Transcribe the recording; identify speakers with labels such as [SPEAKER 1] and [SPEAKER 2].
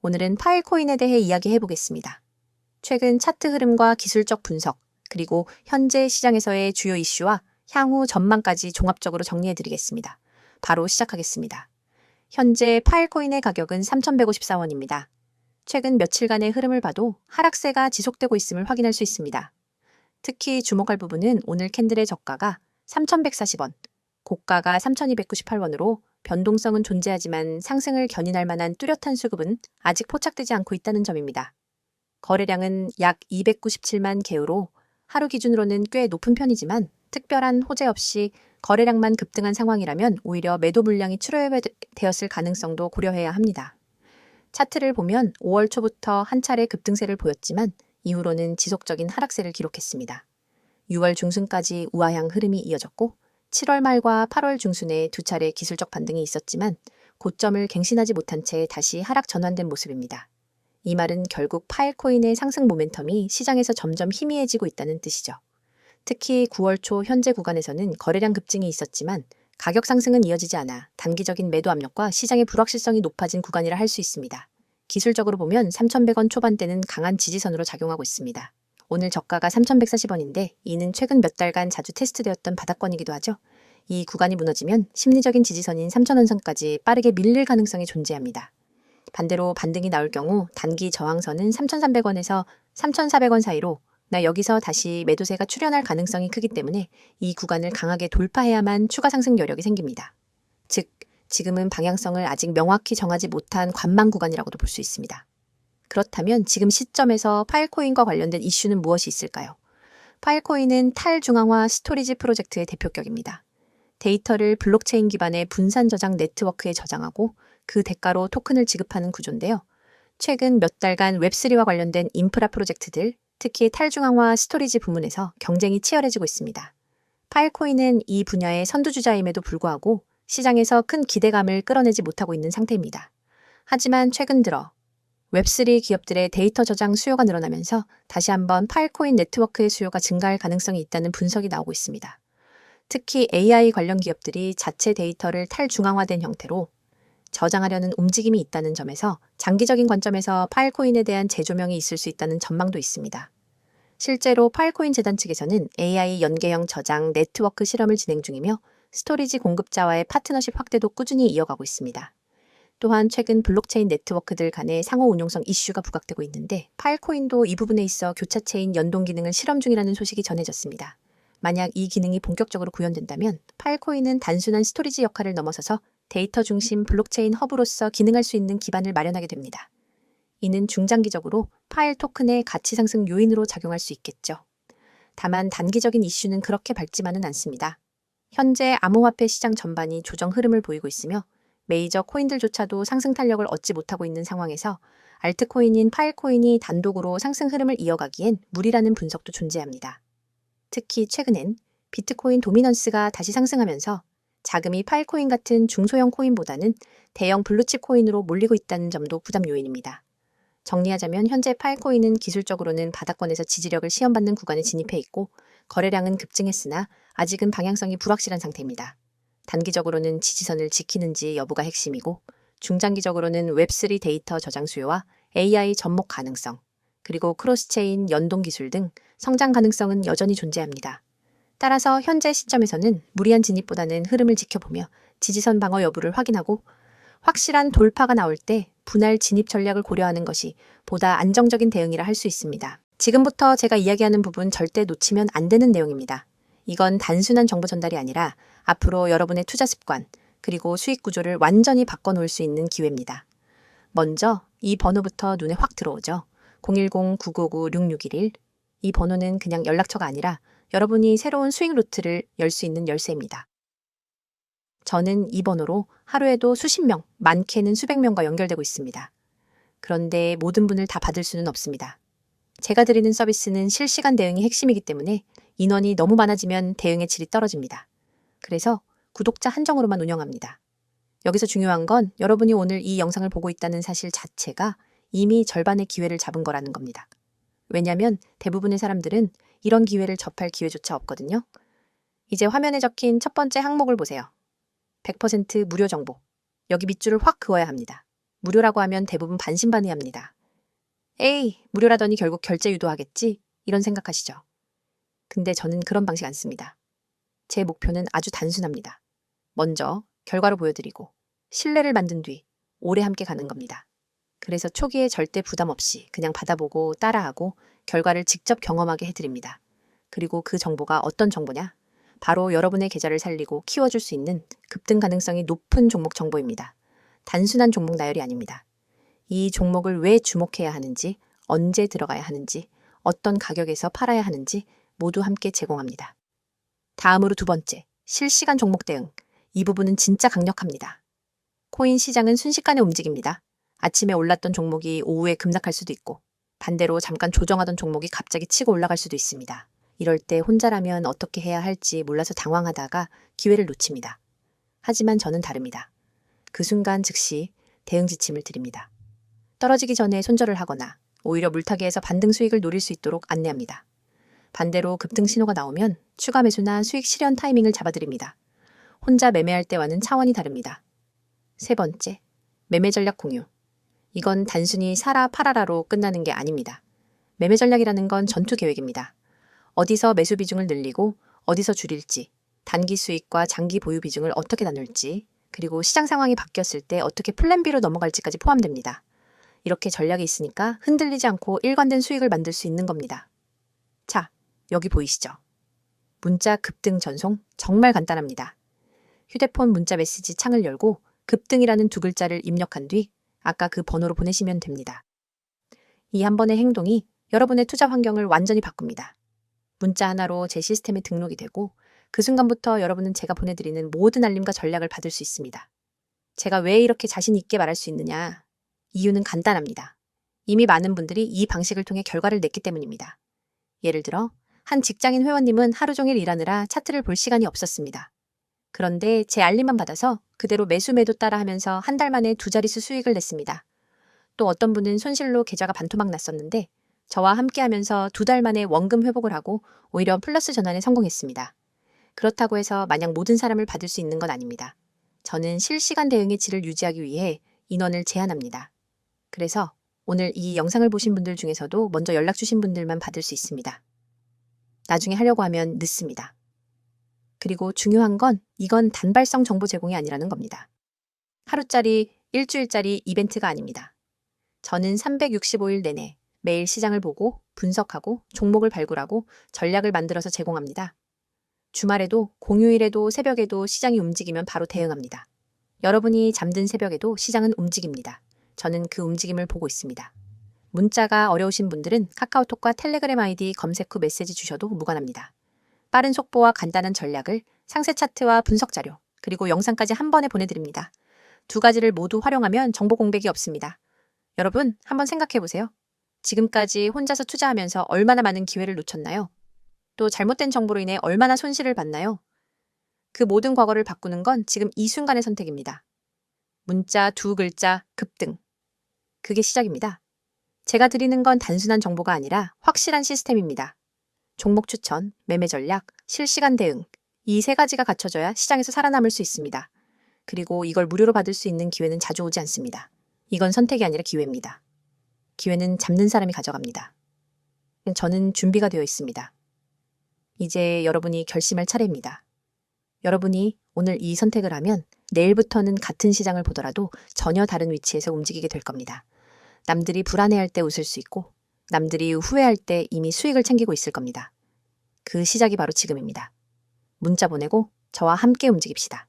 [SPEAKER 1] 오늘은 파일코인에 대해 이야기해 보겠습니다. 최근 차트 흐름과 기술적 분석, 그리고 현재 시장에서의 주요 이슈와 향후 전망까지 종합적으로 정리해 드리겠습니다. 바로 시작하겠습니다. 현재 파일코인의 가격은 3,154원입니다. 최근 며칠간의 흐름을 봐도 하락세가 지속되고 있음을 확인할 수 있습니다. 특히 주목할 부분은 오늘 캔들의 저가가 3,140원, 고가가 3,298원으로 변동성은 존재하지만 상승을 견인할 만한 뚜렷한 수급은 아직 포착되지 않고 있다는 점입니다. 거래량은 약 297만 개로 하루 기준으로는 꽤 높은 편이지만 특별한 호재 없이 거래량만 급등한 상황이라면 오히려 매도 물량이 출혈되었을 가능성도 고려해야 합니다. 차트를 보면 5월 초부터 한 차례 급등세를 보였지만 이후로는 지속적인 하락세를 기록했습니다. 6월 중순까지 우하향 흐름이 이어졌고 7월 말과 8월 중순에 두 차례 기술적 반등이 있었지만 고점을 갱신하지 못한 채 다시 하락 전환된 모습입니다. 이 말은 결국 파일코인의 상승 모멘텀이 시장에서 점점 희미해지고 있다는 뜻이죠. 특히 9월 초 현재 구간에서는 거래량 급증이 있었지만 가격 상승은 이어지지 않아 단기적인 매도 압력과 시장의 불확실성이 높아진 구간이라 할 수 있습니다. 기술적으로 보면 3,100원 초반대는 강한 지지선으로 작용하고 있습니다. 오늘 저가가 3,140원인데 이는 최근 몇 달간 자주 테스트되었던 바닥권이기도 하죠. 이 구간이 무너지면 심리적인 지지선인 3,000원선까지 빠르게 밀릴 가능성이 존재합니다. 반대로 반등이 나올 경우 단기 저항선은 3,300원에서 3,400원 사이로 여기서 다시 매도세가 출현할 가능성이 크기 때문에 이 구간을 강하게 돌파해야만 추가 상승 여력이 생깁니다. 즉, 지금은 방향성을 아직 명확히 정하지 못한 관망 구간이라고도 볼 수 있습니다. 그렇다면 지금 시점에서 파일코인과 관련된 이슈는 무엇이 있을까요? 파일코인은 탈중앙화 스토리지 프로젝트의 대표격입니다. 데이터를 블록체인 기반의 분산 저장 네트워크에 저장하고 그 대가로 토큰을 지급하는 구조인데요. 최근 몇 달간 웹3와 관련된 인프라 프로젝트들, 특히 탈중앙화 스토리지 부문에서 경쟁이 치열해지고 있습니다. 파일코인은 이 분야의 선두주자임에도 불구하고 시장에서 큰 기대감을 끌어내지 못하고 있는 상태입니다. 하지만 최근 들어 웹3 기업들의 데이터 저장 수요가 늘어나면서 다시 한번 파일코인 네트워크의 수요가 증가할 가능성이 있다는 분석이 나오고 있습니다. 특히 AI 관련 기업들이 자체 데이터를 탈중앙화된 형태로 저장하려는 움직임이 있다는 점에서 장기적인 관점에서 파일코인에 대한 재조명이 있을 수 있다는 전망도 있습니다. 실제로 파일코인 재단 측에서는 AI 연계형 저장 네트워크 실험을 진행 중이며 스토리지 공급자와의 파트너십 확대도 꾸준히 이어가고 있습니다. 또한 최근 블록체인 네트워크들 간의 상호 운용성 이슈가 부각되고 있는데 파일코인도 이 부분에 있어 교차체인 연동 기능을 실험 중이라는 소식이 전해졌습니다. 만약 이 기능이 본격적으로 구현된다면 파일코인은 단순한 스토리지 역할을 넘어서서 데이터 중심 블록체인 허브로서 기능할 수 있는 기반을 마련하게 됩니다. 이는 중장기적으로 파일 토큰의 가치 상승 요인으로 작용할 수 있겠죠. 다만 단기적인 이슈는 그렇게 밝지만은 않습니다. 현재 암호화폐 시장 전반이 조정 흐름을 보이고 있으며 메이저 코인들조차도 상승 탄력을 얻지 못하고 있는 상황에서 알트코인인 파일코인이 단독으로 상승 흐름을 이어가기엔 무리라는 분석도 존재합니다. 특히 최근엔 비트코인 도미넌스가 다시 상승하면서 자금이 파일코인 같은 중소형 코인보다는 대형 블루칩 코인으로 몰리고 있다는 점도 부담 요인입니다. 정리하자면 현재 파일코인은 기술적으로는 바닥권에서 지지력을 시험받는 구간에 진입해 있고 거래량은 급증했으나 아직은 방향성이 불확실한 상태입니다. 단기적으로는 지지선을 지키는지 여부가 핵심이고 중장기적으로는 웹3 데이터 저장 수요와 AI 접목 가능성, 그리고 크로스체인 연동 기술 등 성장 가능성은 여전히 존재합니다. 따라서 현재 시점에서는 무리한 진입보다는 흐름을 지켜보며 지지선 방어 여부를 확인하고 확실한 돌파가 나올 때 분할 진입 전략을 고려하는 것이 보다 안정적인 대응이라 할 수 있습니다. 지금부터 제가 이야기하는 부분 절대 놓치면 안 되는 내용입니다. 이건 단순한 정보 전달이 아니라 앞으로 여러분의 투자 습관, 그리고 수익 구조를 완전히 바꿔놓을 수 있는 기회입니다. 먼저 이 번호부터 눈에 확 들어오죠. 010-959-6611. 이 번호는 그냥 연락처가 아니라 여러분이 새로운 수익 루트를 열 수 있는 열쇠입니다. 저는 이 번호로 하루에도 수십 명, 많게는 수백 명과 연결되고 있습니다. 그런데 모든 분을 다 받을 수는 없습니다. 제가 드리는 서비스는 실시간 대응이 핵심이기 때문에 인원이 너무 많아지면 대응의 질이 떨어집니다. 그래서 구독자 한정으로만 운영합니다. 여기서 중요한 건 여러분이 오늘 이 영상을 보고 있다는 사실 자체가 이미 절반의 기회를 잡은 거라는 겁니다. 왜냐하면 대부분의 사람들은 이런 기회를 접할 기회조차 없거든요. 이제 화면에 적힌 첫 번째 항목을 보세요. 100% 무료 정보. 여기 밑줄을 확 그어야 합니다. 무료라고 하면 대부분 반신반의합니다. 에이, 무료라더니 결국 결제 유도하겠지? 이런 생각하시죠. 근데 저는 그런 방식 안 씁니다. 제 목표는 아주 단순합니다. 먼저 결과로 보여드리고 신뢰를 만든 뒤 오래 함께 가는 겁니다. 그래서 초기에 절대 부담 없이 그냥 받아보고 따라하고 결과를 직접 경험하게 해드립니다. 그리고 그 정보가 어떤 정보냐? 바로 여러분의 계좌를 살리고 키워줄 수 있는 급등 가능성이 높은 종목 정보입니다. 단순한 종목 나열이 아닙니다. 이 종목을 왜 주목해야 하는지, 언제 들어가야 하는지, 어떤 가격에서 팔아야 하는지 모두 함께 제공합니다. 다음으로 두 번째, 실시간 종목 대응. 이 부분은 진짜 강력합니다. 코인 시장은 순식간에 움직입니다. 아침에 올랐던 종목이 오후에 급락할 수도 있고, 반대로 잠깐 조정하던 종목이 갑자기 치고 올라갈 수도 있습니다. 이럴 때 혼자라면 어떻게 해야 할지 몰라서 당황하다가 기회를 놓칩니다. 하지만 저는 다릅니다. 그 순간 즉시 대응 지침을 드립니다. 떨어지기 전에 손절을 하거나 오히려 물타기에서 반등 수익을 노릴 수 있도록 안내합니다. 반대로 급등 신호가 나오면 추가 매수나 수익 실현 타이밍을 잡아드립니다. 혼자 매매할 때와는 차원이 다릅니다. 세 번째, 매매 전략 공유. 이건 단순히 사라 팔아라로 끝나는 게 아닙니다. 매매 전략이라는 건 전투 계획입니다. 어디서 매수 비중을 늘리고 어디서 줄일지, 단기 수익과 장기 보유 비중을 어떻게 나눌지, 그리고 시장 상황이 바뀌었을 때 어떻게 플랜 B로 넘어갈지까지 포함됩니다. 이렇게 전략이 있으니까 흔들리지 않고 일관된 수익을 만들 수 있는 겁니다. 자, 여기 보이시죠? 문자 급등 전송 정말 간단합니다. 휴대폰 문자 메시지 창을 열고 급등이라는 두 글자를 입력한 뒤 아까 그 번호로 보내시면 됩니다. 이 한 번의 행동이 여러분의 투자 환경을 완전히 바꿉니다. 문자 하나로 제 시스템에 등록이 되고 그 순간부터 여러분은 제가 보내드리는 모든 알림과 전략을 받을 수 있습니다. 제가 왜 이렇게 자신 있게 말할 수 있느냐? 이유는 간단합니다. 이미 많은 분들이 이 방식을 통해 결과를 냈기 때문입니다. 예를 들어 한 직장인 회원님은 하루 종일 일하느라 차트를 볼 시간이 없었습니다. 그런데 제 알림만 받아서 그대로 매수 매도 따라 하면서 한 달 만에 두 자릿수 수익을 냈습니다. 또 어떤 분은 손실로 계좌가 반토막 났었는데 저와 함께 하면서 두 달 만에 원금 회복을 하고 오히려 플러스 전환에 성공했습니다. 그렇다고 해서 마냥 모든 사람을 받을 수 있는 건 아닙니다. 저는 실시간 대응의 질을 유지하기 위해 인원을 제한합니다. 그래서 오늘 이 영상을 보신 분들 중에서도 먼저 연락 주신 분들만 받을 수 있습니다. 나중에 하려고 하면 늦습니다. 그리고 중요한 건 이건 단발성 정보 제공이 아니라는 겁니다. 하루짜리, 일주일짜리 이벤트가 아닙니다. 저는 365일 내내 매일 시장을 보고 분석하고 종목을 발굴하고 전략을 만들어서 제공합니다. 주말에도 공휴일에도 새벽에도 시장이 움직이면 바로 대응합니다. 여러분이 잠든 새벽에도 시장은 움직입니다. 저는 그 움직임을 보고 있습니다. 문자가 어려우신 분들은 카카오톡과 텔레그램 아이디 검색 후 메시지 주셔도 무관합니다. 빠른 속보와 간단한 전략을 상세 차트와 분석 자료, 그리고 영상까지 한 번에 보내드립니다. 두 가지를 모두 활용하면 정보 공백이 없습니다. 여러분, 한번 생각해 보세요. 지금까지 혼자서 투자하면서 얼마나 많은 기회를 놓쳤나요? 또 잘못된 정보로 인해 얼마나 손실을 봤나요? 그 모든 과거를 바꾸는 건 지금 이 순간의 선택입니다. 문자 두 글자 급등. 그게 시작입니다. 제가 드리는 건 단순한 정보가 아니라 확실한 시스템입니다. 종목 추천, 매매 전략, 실시간 대응. 이 세 가지가 갖춰져야 시장에서 살아남을 수 있습니다. 그리고 이걸 무료로 받을 수 있는 기회는 자주 오지 않습니다. 이건 선택이 아니라 기회입니다. 기회는 잡는 사람이 가져갑니다. 저는 준비가 되어 있습니다. 이제 여러분이 결심할 차례입니다. 여러분이 오늘 이 선택을 하면 내일부터는 같은 시장을 보더라도 전혀 다른 위치에서 움직이게 될 겁니다. 남들이 불안해할 때 웃을 수 있고 남들이 후회할 때 이미 수익을 챙기고 있을 겁니다. 그 시작이 바로 지금입니다. 문자 보내고 저와 함께 움직입시다.